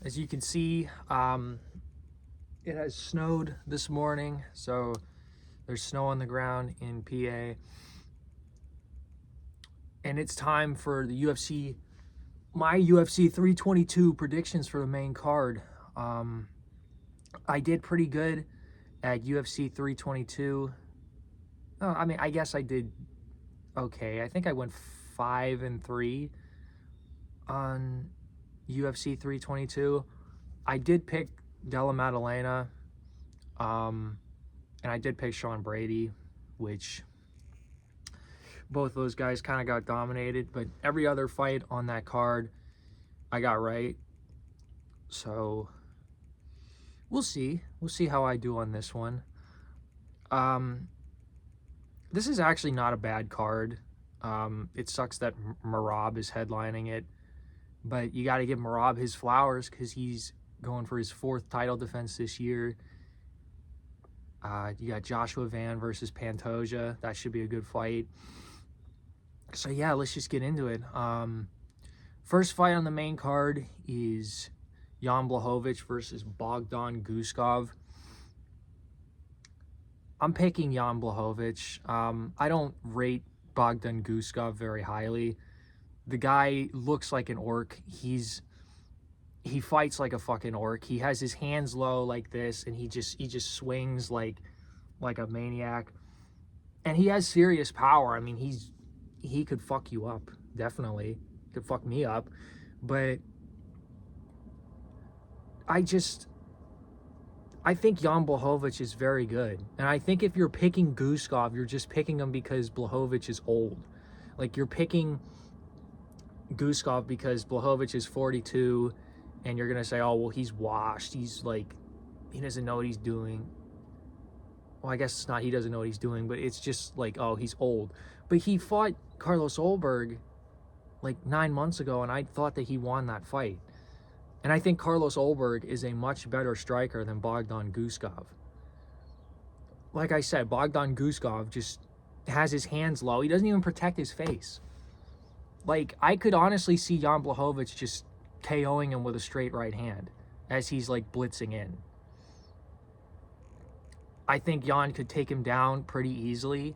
As you can see, it has snowed this morning, so there's snow on the ground in PA. And it's time for the UFC, my UFC 322 predictions for the main card. I did pretty good at UFC 322. Oh, I mean, I guess I did okay. I think I went 5-3 on UFC 322. I did pick Della Maddalena, and I did pick Sean Brady, which both those guys kind of got dominated, but every other fight on that card I got right. So we'll see how I do on this one. This is actually not a bad card. It sucks that Merab is headlining it, but you got to give Merab his flowers because he's going for his 4th title defense this year. You got Joshua Van versus Pantoja. That should be a good fight. So yeah, let's just get into it. First fight on the main card is Jan Blachowicz versus Bogdan Guskov. I'm picking Jan Blachowicz. I don't rate Bogdan Guskov very highly. The guy looks like an orc. He fights like a fucking orc. He has his hands low like this, and he just swings like a maniac. And he has serious power. I mean, he could fuck you up, definitely. Could fuck me up. But I think Jan Blachowicz is very good. And I think if you're picking Guskov, you're just picking him because Blachowicz is old. Like, you're picking Guskov because Blachowicz is 42, and you're going to say, oh, well, he's washed. He's like, he doesn't know what he's doing. Well, I guess it's not he doesn't know what he's doing, but it's just like, oh, he's old. But he fought Carlos Ulberg like 9 months ago, and I thought that he won that fight. And I think Carlos Ulberg is a much better striker than Bogdan Guskov. Like I said, Bogdan Guskov just has his hands low. He doesn't even protect his face. Like, I could honestly see Jan Blachowicz just KOing him with a straight right hand as he's like blitzing in. I think Jan could take him down pretty easily,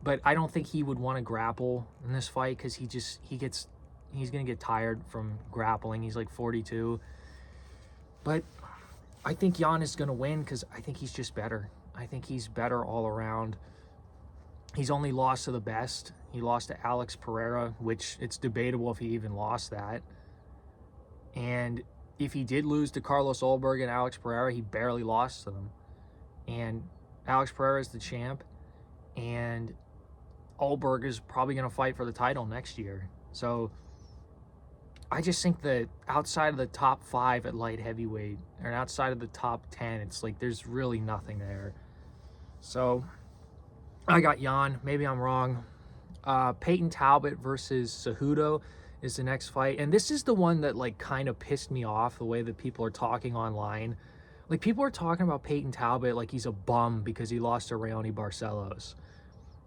but I don't think he would want to grapple in this fight because he's going to get tired from grappling. He's like 42. But I think Jan is going to win because I think he's just better. I think he's better all around. He's only lost to the best. He lost to Alex Pereira, which it's debatable if he even lost that. And if he did lose to Carlos Ulberg and Alex Pereira, he barely lost to them. And Alex Pereira is the champ. And Ulberg is probably going to fight for the title next year. So I just think that outside of the top 5 at light heavyweight, or outside of the top 10, it's like there's really nothing there. So I got Jan. Maybe I'm wrong. Peyton Talbot versus Cejudo is the next fight. And this is the one that like kind of pissed me off, the way that people are talking online. Like, people are talking about Peyton Talbot like he's a bum because he lost to Raoni Barcelos.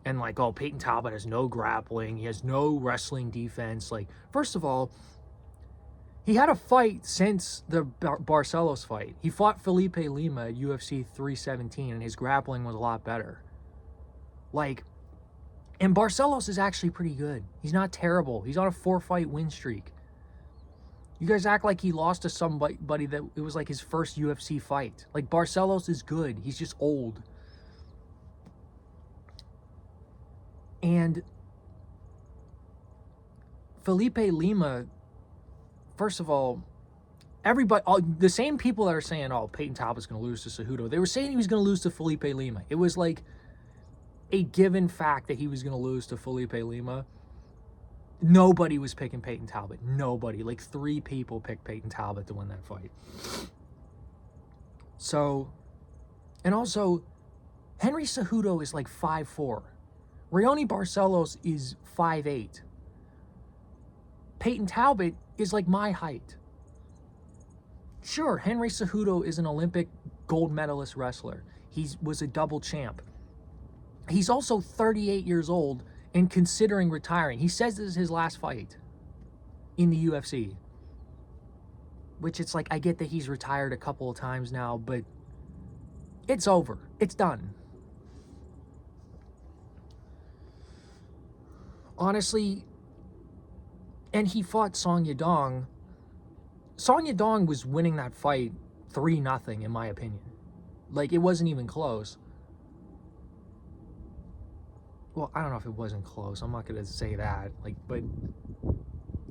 And like, oh, Peyton Talbot has no grappling. He has no wrestling defense. Like, first of all, he had a fight since the Barcelos fight. He fought Felipe Lima at UFC 317, and his grappling was a lot better. Like, and Barcelos is actually pretty good. He's not terrible. He's on a 4-fight win streak. You guys act like he lost to somebody that it was like his first UFC fight. Like, Barcelos is good. He's just old. And Felipe Lima, first of all, everybody, the same people that are saying, oh, Peyton Talbot's going to lose to Cejudo, they were saying he was going to lose to Felipe Lima. It was like a given fact that he was going to lose to Felipe Lima. Nobody was picking Peyton Talbot. Nobody. Like, 3 people picked Peyton Talbot to win that fight. So, and also, Henry Cejudo is like 5'4". Raoni Barcelos is 5'8". Peyton Talbot is like my height. Sure, Henry Cejudo is an Olympic gold medalist wrestler. He was a double champ. He's also 38 years old and considering retiring. He says this is his last fight in the UFC. which it's like, I get that he's retired a couple of times now, but it's over. It's done. Honestly, and he fought Song Yadong. Song Yadong was winning that fight 3-0 in my opinion. Like, it wasn't even close. Well, I don't know if it wasn't close. I'm not going to say that. Like, but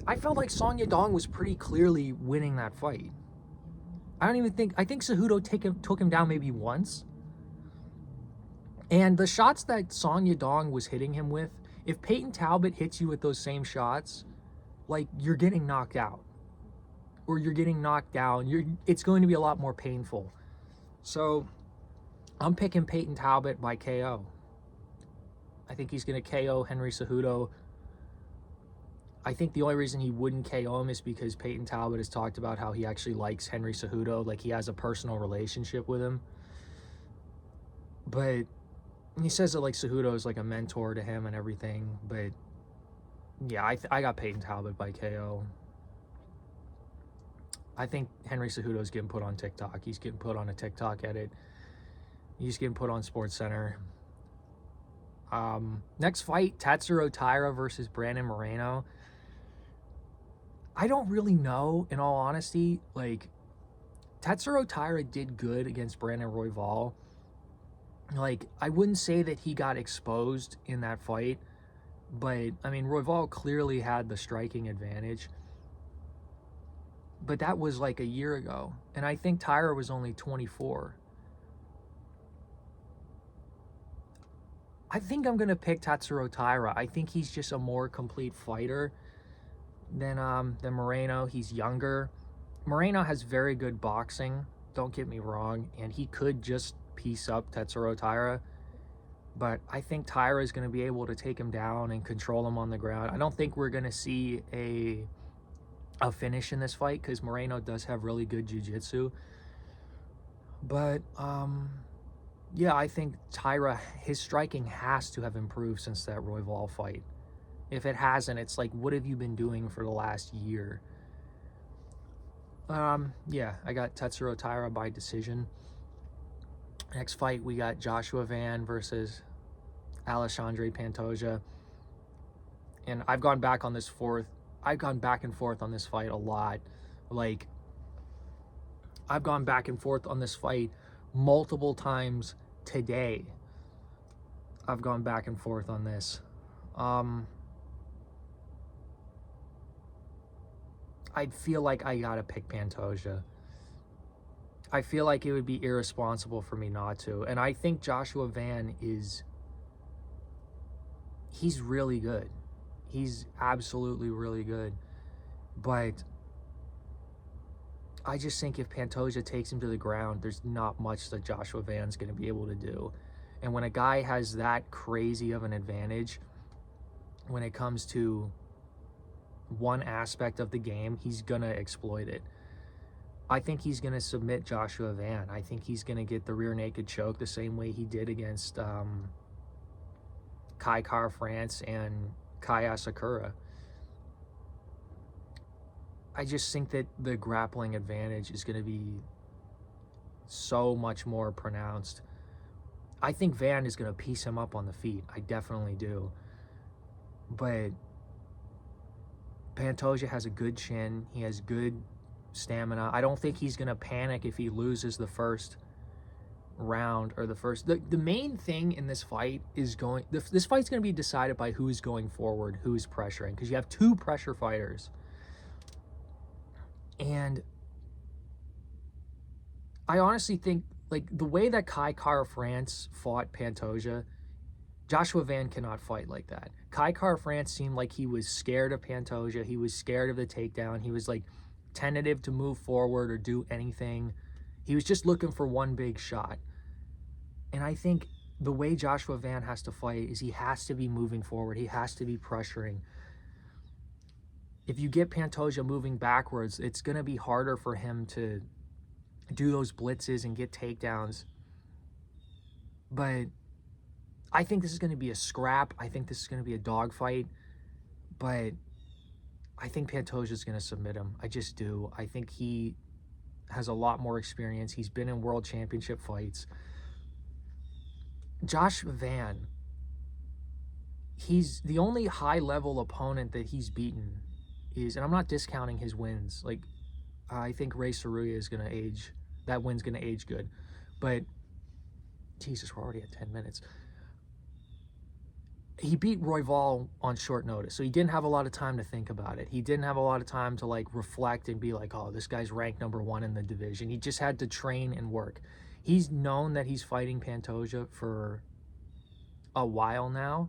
I felt like Song Yadong was pretty clearly winning that fight. I think Cejudo took him down maybe once. And the shots that Song Yadong was hitting him with, if Peyton Talbot hits you with those same shots, like, you're getting knocked out. Or you're getting knocked down. It's going to be a lot more painful. So, I'm picking Peyton Talbot by KO. I think he's going to KO Henry Cejudo. I think the only reason he wouldn't KO him is because Peyton Talbot has talked about how he actually likes Henry Cejudo. Like, he has a personal relationship with him. But he says that, like, Cejudo is like a mentor to him and everything. But yeah, I got Peyton Talbot by KO. I think Henry Cejudo is getting put on TikTok. He's getting put on a TikTok edit. He's getting put on SportsCenter. Next fight, Tatsuro Taira versus Brandon Moreno. I don't really know, in all honesty. Like, Tatsuro Taira did good against Brandon Royval. Like, I wouldn't say that he got exposed in that fight, but, I mean, Royval clearly had the striking advantage. But that was like a year ago, and I think Taira was only 24. I think I'm going to pick Tatsuro Taira. I think he's just a more complete fighter than Moreno. He's younger. Moreno has very good boxing, don't get me wrong, and he could just piece up Tatsuro Taira. But I think Taira is going to be able to take him down and control him on the ground. I don't think we're going to see a finish in this fight because Moreno does have really good jiu-jitsu. But, yeah, I think Taira, his striking has to have improved since that Royval fight. If it hasn't, it's like, what have you been doing for the last year? Yeah, I got Tatsuro Taira by decision. Next fight, we got Joshua Van versus Alexandre Pantoja. And I've gone back and forth on this fight a lot. Like, I've gone back and forth on this fight multiple times today. I've gone back and forth on this. I feel like I gotta pick Pantoja. I feel like it would be irresponsible for me not to. And I think Joshua Van he's really good. He's absolutely really good. But I just think if Pantoja takes him to the ground, there's not much that Joshua Van's going to be able to do. And when a guy has that crazy of an advantage, when it comes to one aspect of the game, he's going to exploit it. I think he's going to submit Joshua Van. I think he's going to get the rear naked choke the same way he did against Kai Kara-France and Kai Asakura. I just think that the grappling advantage is going to be so much more pronounced. I think Van is going to piece him up on the feet. I definitely do. But Pantoja has a good chin. He has good stamina. I don't think he's going to panic if he loses the first round or the first. The main thing in this fight is this fight's going to be decided by who's going forward, who's pressuring, because you have two pressure fighters. And I honestly think, like, the way that Kai Kara-France fought Pantoja, Joshua Van cannot fight like that. Kai Kara-France seemed like he was scared of Pantoja. He was scared of the takedown. He was, like, tentative to move forward or do anything. He was just looking for one big shot. And I think the way Joshua Van has to fight is he has to be moving forward. He has to be pressuring. If you get Pantoja moving backwards, it's going to be harder for him to do those blitzes and get takedowns. But I think this is going to be a scrap. I think this is going to be a dogfight. But I think Pantoja's going to submit him. I just do. I think he has a lot more experience. He's been in world championship fights. Josh Van, he's the only high-level opponent that he's beaten is, and I'm not discounting his wins. Like, I think Ray Saruya is going to age. That win's going to age good. But, Jesus, we're already at 10 minutes. He beat Royval on short notice, so he didn't have a lot of time to think about it. He didn't have a lot of time to, like, reflect and be like, oh, this guy's ranked #1 in the division. He just had to train and work. He's known that he's fighting Pantoja for a while now.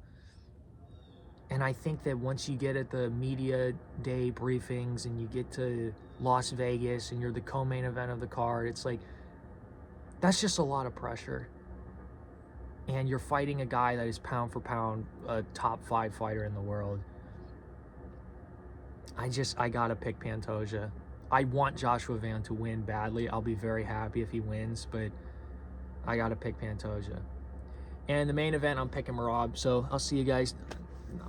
And I think that once you get at the media day briefings and you get to Las Vegas and you're the co-main event of the card, it's like, that's just a lot of pressure. And you're fighting a guy that is pound for pound a top 5 fighter in the world. I gotta pick Pantoja. I want Joshua Van to win badly. I'll be very happy if he wins, but I gotta pick Pantoja. And the main event, I'm picking Merab, so I'll see you guys. No.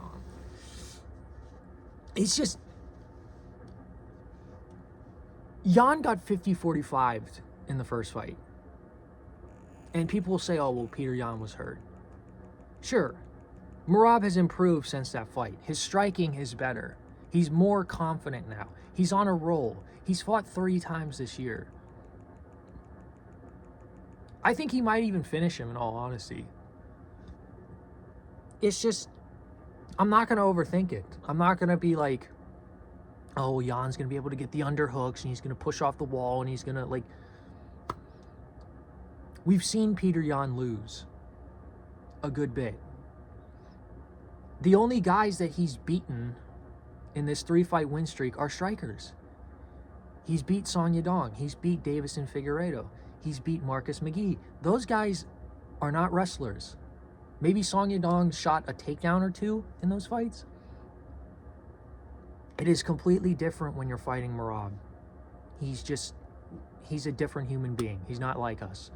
It's just, Jan got 50-45 in the first fight. And people will say, oh, well, Peter Yan was hurt. Sure. Merab has improved since that fight. His striking is better. He's more confident now. He's on a roll. He's fought 3 times this year. I think he might even finish him, in all honesty. It's just, I'm not going to overthink it. I'm not going to be like, oh, Jan's going to be able to get the underhooks, and he's going to push off the wall, and he's going to, like... We've seen Peter Yan lose a good bit. The only guys that he's beaten in this 3-fight win streak are strikers. He's beat Song Yadong. He's beat Davison Figueiredo. He's beat Marcus McGee. Those guys are not wrestlers. Maybe Song Yadong shot a takedown or 2 in those fights. It is completely different when you're fighting Merab. He's a different human being. He's not like us.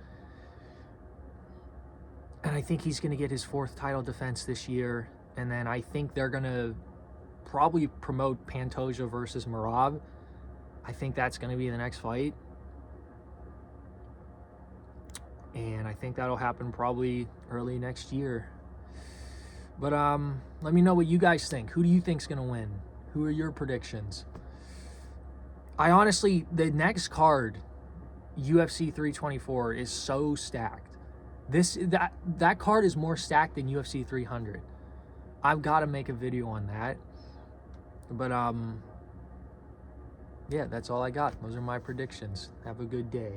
And I think he's going to get his 4th title defense this year. And then I think they're going to probably promote Pantoja versus Merab. I think that's going to be the next fight. And I think that'll happen probably early next year. But let me know what you guys think. Who do you think's going to win? Who are your predictions? I honestly, the next card, UFC 324, is so stacked. That card is more stacked than UFC 300. I've got to make a video on that. But yeah, that's all I got. Those are my predictions. Have a good day.